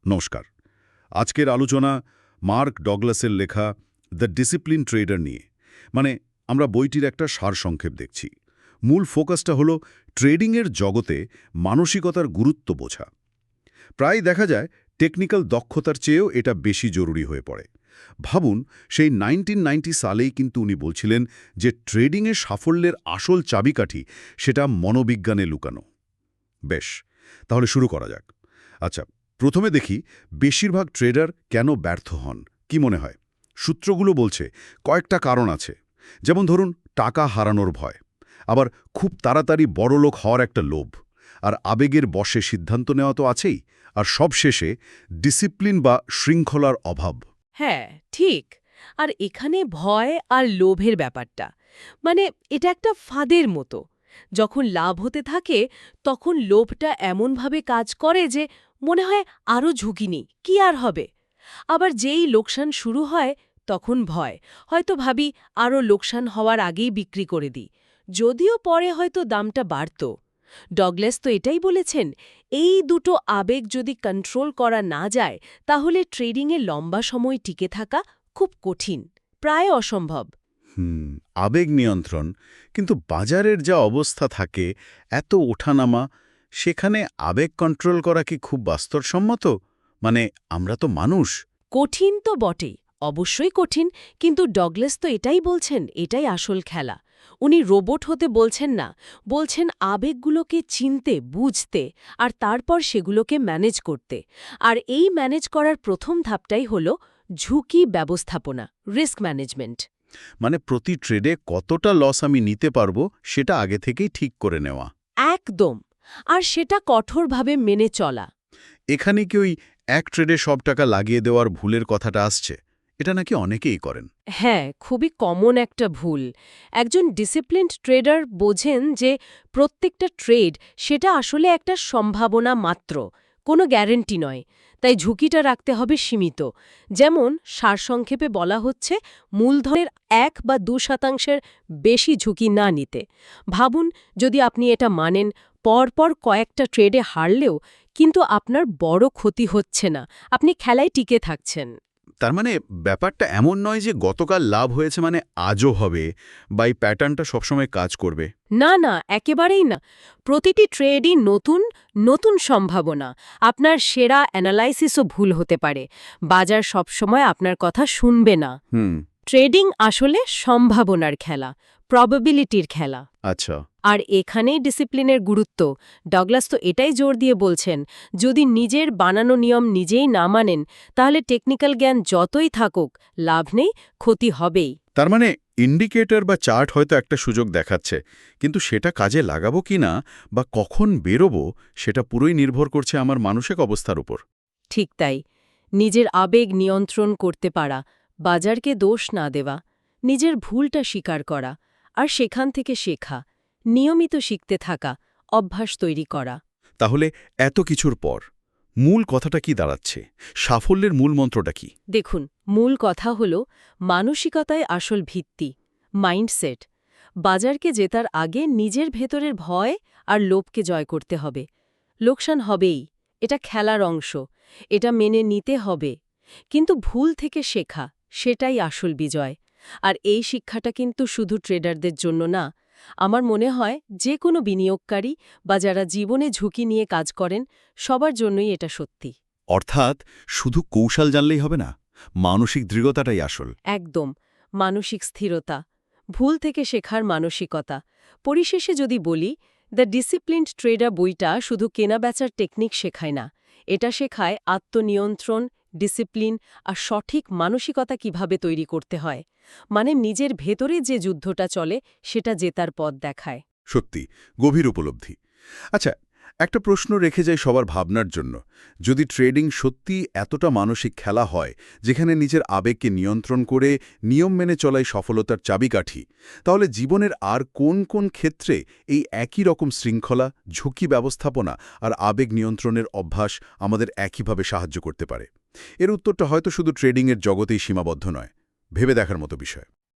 নমস্কার। আজকের আলোচনা মার্ক ডগলাসের লেখা দ্য ডিসিপ্লিন ট্রেডার নিয়ে। মানে আমরা বইটির একটা সারসংক্ষেপ দেখছি। মূল ফোকাসটা হলো ট্রেডিংয়ের জগতে মানসিকতার গুরুত্ব বোঝা। প্রায় দেখা যায় টেকনিক্যাল দক্ষতার চেয়েও এটা বেশি জরুরি হয়ে পড়ে। ভাবুন, সেই 1990 সালেই কিন্তু উনি বলছিলেন যে ট্রেডিংয়ের সাফল্যের আসল চাবিকাঠি সেটা মনোবিজ্ঞানে লুকানো। বেশ, তাহলে শুরু করা যাক। আচ্ছা, প্রথমে দেখি বেশিরভাগ ট্রেডার কেন ব্যর্থ হন। কি মনে হয়? সূত্রগুলো বলছে কয়েকটা কারণ আছে। যেমন ধরুন, টাকা হারানোর ভয়, আবার খুব তাড়াতাড়ি বড়লোক হওয়ার একটা লোভ, আর আবেগের বশে সিদ্ধান্ত নেওয়া তো আছেই, আর সবশেষে ডিসিপ্লিন বা শৃঙ্খলার অভাব। হ্যাঁ, ঠিক। আর এখানে ভয় আর লোভের ব্যাপারটা, মানে এটা একটা ফাঁদের মতো। যখন লাভ হতে থাকে তখন লোভটা এমনভাবে কাজ করে যে মনে হয় আরও ঝুঁকি নিই, কি আর হবে। আবার যেই লোকসান শুরু হয় তখন ভয়, হয়তো ভাবি আরও লোকসান হওয়ার আগেই বিক্রি করে দিই, যদিও পরে হয়তো দামটা বাড়ত। ডগলাস তো এটাই বলেছেন, এই দুটো আবেগ যদি কন্ট্রোল করা না যায় তাহলে ট্রেডিংয়ে লম্বা সময় টিকে থাকা খুব কঠিন, প্রায় অসম্ভব। আবেগ নিয়ন্ত্রণ, কিন্তু বাজারের যা অবস্থা থাকে, এত ওঠানামা, সেখানে আবেগ কন্ট্রোল করা কি খুব বাস্তবসম্মত? মানে আমরা তো মানুষ। কঠিন তো বটেই, অবশ্যই কঠিন, কিন্তু ডগলাস তো এটাই বলছেন, এটাই আসল খেলা। উনি রোবট হতে বলছেন না, বলছেন আবেগগুলোকে চিনতে, বুঝতে, আর তারপর সেগুলোকে ম্যানেজ করতে। আর এই ম্যানেজ করার প্রথম ধাপটাই হল ঝুঁকি ব্যবস্থাপনা, রিস্ক ম্যানেজমেন্ট। মানে প্রতি ট্রেডে কতটা লস আমি নিতে পারবো সেটা আগে থেকেই ঠিক করে নেওয়া। একদম। আর সেটা কঠোরভাবে মেনে চলা। এখানে কি ওই এক ট্রেডে সব টাকা লাগিয়ে দেওয়ার ভুলের কথাটা আসছে? এটা নাকি অনেকেই করেন। হ্যাঁ, খুবই কমন একটা ভুল। একজন ডিসিপ্লিনড ট্রেডার বোঝেন যে প্রত্যেকটা ট্রেড সেটা আসলে একটা সম্ভাবনা মাত্র, কোনো গ্যারেন্টি নয়। তাই ঝুঁকিটা রাখতে হবে সীমিত। যেমন সারসংক্ষেপে বলা হচ্ছে, মূলধনের 1 বা 2% বেশি ঝুঁকি না নিতে। ভাবুন, যদি আপনি এটা মানেন, পরপর কয়েকটা ট্রেডে হারলেও কিন্তু আপনার বড় ক্ষতি হচ্ছে না, আপনি খেলায় টিকে থাকছেন। তার মানে ব্যাপারটা এমন নয় যে গতকাল লাভ হয়েছে মানে আজও হবে, বা এই প্যাটার্নটা সবসময় কাজ করবে। না, না, একেবারেই না। প্রতিটি ট্রেডই নতুন নতুন সম্ভাবনা। আপনার সেরা অ্যানালাইসিসও ভুল হতে পারে। বাজার সবসময় আপনার কথা শুনবে না। ট্রেডিং আসলে সম্ভাবনার খেলা, প্রবাবিলিটির খেলা। আচ্ছা। আর এখানেই ডিসিপ্লিনের গুরুত্ব। ডগলাস তো এটাই জোর দিয়ে বলছেন, যদি নিজের বানানো নিয়ম নিজেই না মানেন তাহলে টেকনিক্যাল জ্ঞান যতই থাকুক, লাভ নেই, ক্ষতি হবেই। তার মানে ইন্ডিকেটর বা চার্ট হয়তো একটা সুযোগ দেখাচ্ছে, কিন্তু সেটা কাজে লাগাবো কিনা বা কখন বেরোবো সেটা পুরোই নির্ভর করছে আমার মানসিক অবস্থার উপর। ঠিক তাই। নিজের আবেগ নিয়ন্ত্রণ করতে পারা, বাজারকে দোষ না দেওয়া, নিজের ভুলটা স্বীকার করা, আর সেখান থেকে শেখা, নিয়মিত শিখতে থাকা, অভ্যাস তৈরি করা। তাহলে এত কিছুর পর মূল কথাটা কি দাঁড়াচ্ছে? সাফল্যের মূল মন্ত্রটা কি? দেখুন, মূল কথা হল মানসিকতায় আসল ভিত্তি, মাইন্ডসেট। বাজারকে জেতার আগে নিজের ভেতরের ভয় আর লোভকে জয় করতে হবে। লোকসান হবেই, এটা খেলার অংশ, এটা মেনে নিতে হবে। কিন্তু ভুল থেকে শেখা, সেটাই আসল বিজয়। আর এই শিক্ষাটা কিন্তু শুধু ট্রেডারদের জন্য না, আমার মনে হয় যে কোনো বিনিয়োগকারী বা যারা জীবনে ঝুঁকি নিয়ে কাজ করেন, সবার জন্যই এটা সত্যি। অর্থাৎ শুধু কৌশল জানলেই হবে না, মানসিক দৃঢ়তাটাই আসল। একদম, মানসিক স্থিরতা, ভুল থেকে শেখার মানসিকতা। পরিশেষে যদি বলি, দ্য ডিসিপ্লিনড ট্রেডার বইটা শুধু কেনাবেচার টেকনিক শেখায় না, এটা শেখায় আত্মনিয়ন্ত্রণ, ডিসিপ্লিন আর সঠিক মানসিকতা কিভাবে তৈরি করতে হয়। মানে নিজের ভেতরে যে যুদ্ধটা চলে সেটা জেতার পথ দেখায়। সত্যি গভীর উপলব্ধি। আচ্ছা, একটা প্রশ্ন রেখে যাই সবার ভাবনার জন্য। যদি ট্রেডিং সত্যি এতটা মানসিক খেলা হয়, যেখানে নিজের আবেগকে নিয়ন্ত্রণ করে নিয়ম মেনে চলাই সফলতার চাবিকাঠি, তাহলে জীবনের আর কোন কোন ক্ষেত্রে এই একই রকম শৃঙ্খলা, ঝুঁকি ব্যবস্থাপনা আর আবেগ নিয়ন্ত্রণের অভ্যাস আমাদের একইভাবে সাহায্য করতে পারে? এর উত্তরটা হয়তো শুধু ট্রেডিংয়ের জগতেই সীমাবদ্ধ নয়, ভেবে দেখার মতো বিষয়।